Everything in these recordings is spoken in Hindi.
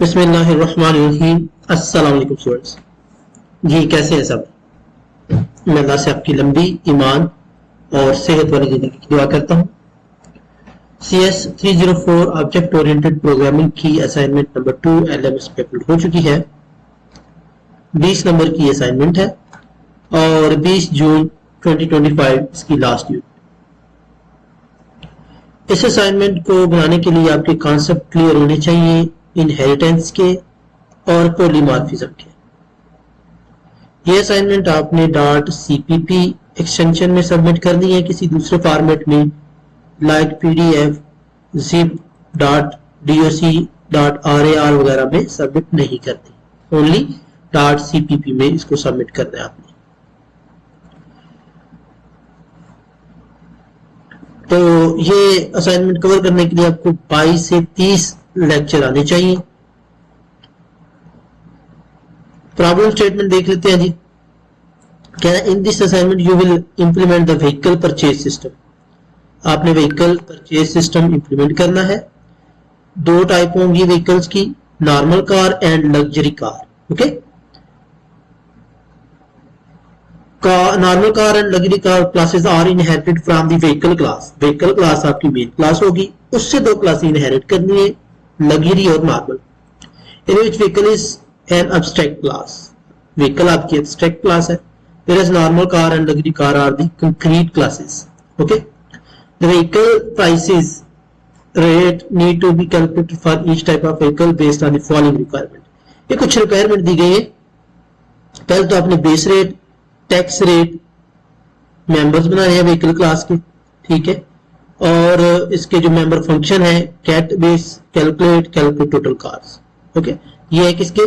बिस्मिल्लाहिर्रहमानिर्रहीम। अस्सलाम वालेकुम स्टूडेंट्स। जी कैसे हैं सब? मैं अल्लाह से आपकी लंबी ईमान और सेहत वाली जिंदगी की दुआ करता हूँ। CS 304 ऑब्जेक्ट ओरिएंटेड प्रोग्रामिंग की असाइनमेंट नंबर 2 LMS पे अपलोड हो चुकी है। 20 नंबर की असाइनमेंट है और 20 जून 2025 इसकी लास्ट यूनिट। इस असाइनमेंट को बनाने के लिए आपके कॉन्सेप्ट क्लियर होने चाहिए इनहेरिटेंस के और पॉलीमॉर्फिज्म के। ये असाइनमेंट आपने .cpp एक्सटेंशन में सबमिट करनी है, किसी दूसरे फॉर्मेट में like PDF, zip, .doc, .rar वगैरह में सबमिट नहीं करनी, ओनली .cpp में इसको सबमिट करना है आपने। तो ये असाइनमेंट कवर करने के लिए आपको 22 से 30 लेक्चर आने चाहिए। प्रॉब्लम स्टेटमेंट देख लेते हैं जी। क्या in this assignment you will implement the vehicle purchase system. आपने व्हीकल परचेज सिस्टम इंप्लीमेंट करना है। दो टाइप होंगी व्हीकल्स की, normal car and luxury car. Okay, normal car and luxury car classes are inherited from the vehicle class. Vehicle class आपकी मेन क्लास होगी, उससे दो क्लास इनहेरिट करनी है, लग्जरी और normal. In which vehicle is an abstract class. Vehicle आपकी एब्स्ट्रैक्ट क्लास है, whereas normal car and luxury car are the concrete classes. Okay, the vehicle prices rate need to be calculated for each type of vehicle based on the following requirement. ये कुछ रिक्वायरमेंट दी गई है। पहले तो आपने base rate, tax rate, members बनाने हैं व्हीकल क्लास के, ठीक है, और इसके जो मेंबर फंक्शन है get base, calculate total cars. Okay, ये है किसके?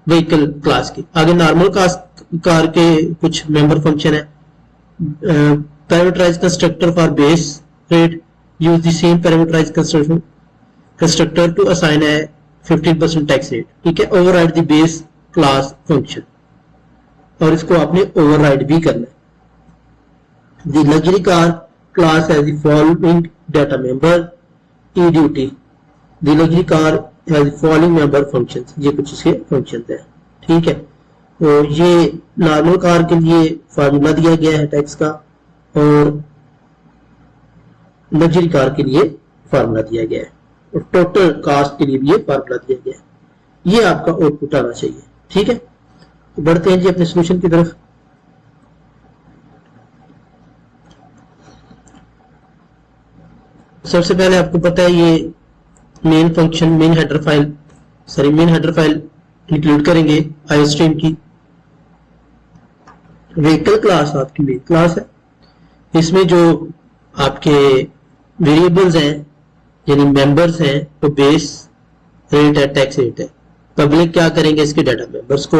व्हीकल क्लास के। आगे नॉर्मल कार के कुछ मेंबर फंक्शन है। Parameterised constructor for base rate, use the same parameterised constructor to assign a 15% tax rate. ठीक है, override the base class function, और इसको आपने ओवरराइड भी करना है। The luxury car class has the following data member E duty. The luxury car has the following member functions. ये कुछ इसके फंक्शंस हैं, ठीक है। तो ये नॉर्मल कार के लिए फार्मूला दिया गया है टैक्स का, और लग्जरी कार के लिए फार्मूला दिया गया है, और टोटल कास्ट के लिए भी ये फार्मूला दिया गया है। ये आपका आउटपुट आना चाहिए, ठीक है। तो बढ़ते हैं जी अपने सोल्यूशन की तरफ। सबसे पहले आपको पता है ये main function, main header file include करेंगे आईओस्ट्रीम की। व्हीकल क्लास आपकी मेन क्लास है, इसमें जो आपके वेरिएबल्स हैं यानी मेंबर्स हैं वो बेस रेट है, टैक्स रेट है। पब्लिक क्या करेंगे इसके डाटा मेंबर्स को,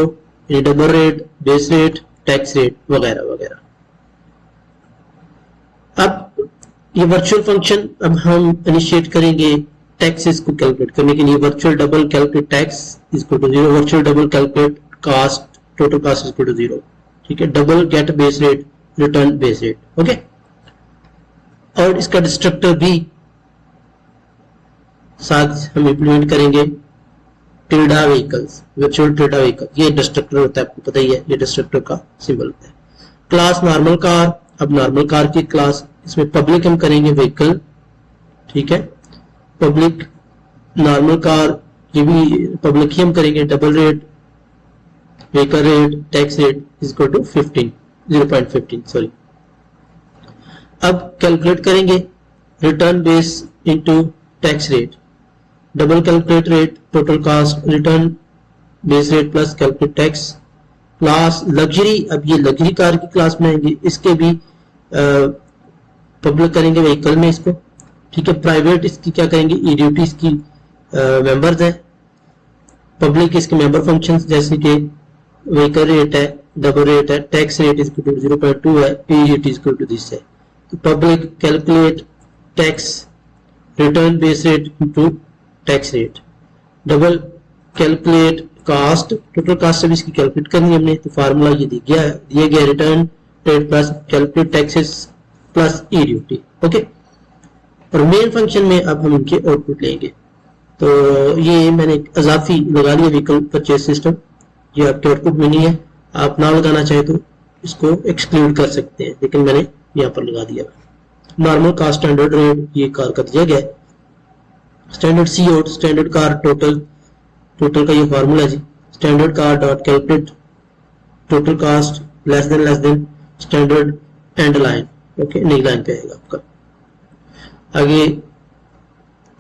यानी double rate, base rate, tax rate वगैरह वगैरह। अब ये वर्चुअल फंक्शन अब हम इनिशिएट करेंगे टैक्सेस को कैलकुलेट करने के लिए। Virtual double calculate tax equal to 0, virtual double calculate cost total cost equal to 0, ठीक है। Double get base rate, return base rate, okay. और इसका डिस्ट्रक्टर भी साथ हम इंप्लीमेंट करेंगे, tilde vehicles, virtual tilde vehicle. ये डिस्ट्रक्टर होता है, आपको पता ही है, ये डिस्ट्रक्टर का सिंबल होता है। क्लास नॉर्मल कार, अब नॉर्मल कार की क्लास, इसमें पब्लिक हम करेंगे व्हीकल, ठीक है। पब्लिक नॉर्मल कार, ये भी पब्लिक ही हम करेंगे। Double rate, vehicle rate, tax rate is equal to 0.15 sorry. अब कैलकुलेट करेंगे return base into tax rate, double calculate rate, total cost, return base rate plus calculate tax. Class luxury, अब ये लग्जरी कार की क्लास बनाएंगे, इसके भी पब्लिक करेंगे व्हीकल में इसको, ठीक है। प्राइवेट इसकी क्या करेंगे, ई ड्यूटी इसकी मेंबर्स है। पब्लिक इसके मेंबर फंक्शंस जैसे कि व्हीकल रेट है, डबल रेट है, tax rate is equal to 0.2 है, E duty is equal to this है। तो public calculate tax, return base rate into tax rate, double calculate cost, total cost से भी इसकी कैलकुलेट करनी है हमने। तो फार्मूला ये दिया गया return rate plus calculate taxes plus E duty, okay. और मेन फंक्शन में अब हम इनके आउटपुट लेंगे। तो ये मैंने अजाफी लगा लिया व्हीकल परचेज सिस्टम, ये आपके आउटपुट में नहीं है। आप ना लगाना चाहे तो इसको एक्सक्लूड कर सकते हैं, लेकिन मैंने यहाँ पर लगा दिया। नॉर्मल कार स्टैंडर्ड रेट ये कार का दिया गया है। Standard C out standard car total का ये फार्मूला जी, standard car dot calculate total cost less than standard end line, okay नई लाइन पे आएगा आपका। आगे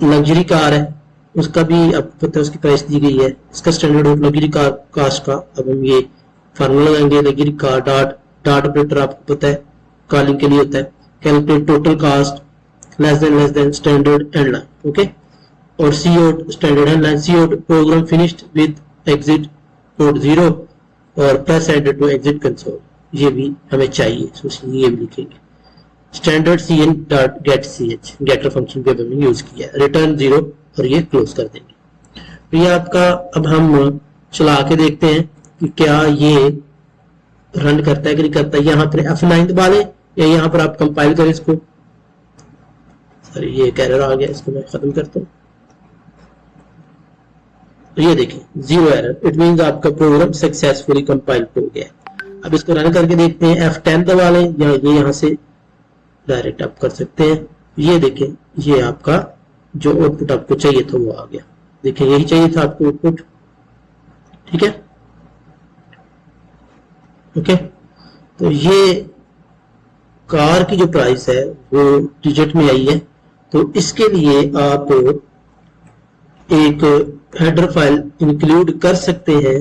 लग्जरी कार है, उसका भी आपको पता है उसकी प्राइस दी गई है। इसका standard of luxury car cost का अब हम ये फार्मूला लगाएंगे। लग्जरी कार डॉट ऑपरेटर आपको पता है कॉलिंग के लिए होता है, calculate total cost less than standard end line, okay. और C out standard end line, C out program finished with exit code 0 और press enter to exit console, ये भी हमें चाहिए, तो ये भी लिखेंगे। Standard C in dot get C H getter function भी हमने यूज किया, रिटर्न 0 और ये क्लोज कर देंगे। तो ये आपका, अब हम चला के देखते हैं कि क्या ये रन करता है कि नहीं करता है। यहाँ पर F9 दबा लें या यहाँ पर आप कंपाइल करें इसको। सॉरी ये एक एरर आ गया, इसको मैं खत्म करता हूँ। तो ये देखिए 0 एरर, इट मींस आपका प्रोग्राम सक्सेसफुली कंपाइल हो गया। अब इसको रन करके देखते हैं। F10 दबा लें या ये यहाँ से डायरेक्ट आप कर सकते हैं। ये देखिए ये आपका जो आउटपुट आपको चाहिए था वो आ गया। देखिए यही चाहिए था आपको आउटपुट, ठीक है, ओके। तो ये कार की जो प्राइस है वो डिजिट में आई है। तो इसके लिए आप एक हेडर फाइल इंक्लूड कर सकते हैं